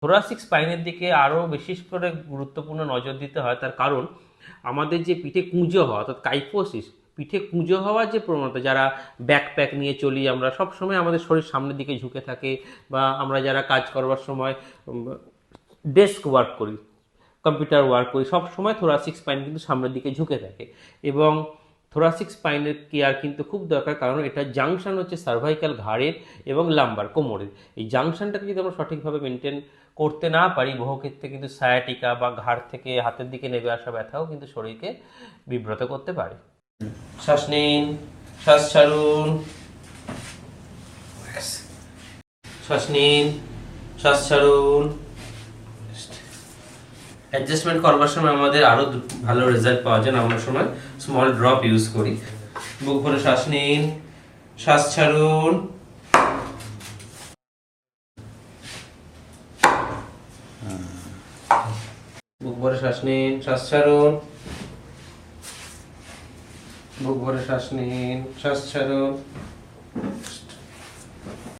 Thoracic স্পাইনের দিকে আরও বিশেষ করে গুরুত্বপূর্ণ নজর দিতে হয়, তার কারণ আমাদের যে পিঠে কুঁজো হওয়া অর্থাৎ কাইফোসিস, পিঠে কুঁজো হওয়ার যে প্রবণতা, যারা ব্যাকপ্যাক নিয়ে চলি আমরা, সব সময় আমাদের শরীর সামনের দিকে ঝুঁকে থাকে, বা আমরা যারা কাজ করবার সময় ডেস্ক ওয়ার্ক করি, কম্পিউটার ওয়ার্ক করি, সব সময় থোরাসিক স্পাইন কিন্তু সামনের দিকে ঝুঁকে থাকে। এবং থোরাসিক স্পাইনের কেয়ার কিন্তু খুব দরকার, কারণ এটা জাংশন হচ্ছে সার্ভাইকাল ঘাড়ের এবং লাম্বার কোমরের। এই জাংশনটাকে যদি আমরা সঠিকভাবে মেনটেন করতে না পারি, বহু ক্ষেত্রে কিন্তু সায়াটিকা বা ঘাড় থেকে হাতের দিকে নেমে আসা ব্যথাও কিন্তু শরীরকে বিব্রত করতে পারে। শ্বাস নিন, শ্বাস ছাড়ুন, শ্বাস নিন, শ্বাস ছাড়ুন। অ্যাডজাস্টমেন্ট করবার সময় আমাদের আরও ভালো রেজাল্ট পাওয়া যায়, আমরা সময় স্মল ড্রপ ইউজ করি। বুক ভরে শ্বাস নিন, শ্বাস ছাড়ুন। বুক ভরে শ্বাস নিন, শ্বাস ছাড়ুন। বুক ভরে শ্বাস নিন, শ্বাস ছাড়ুন।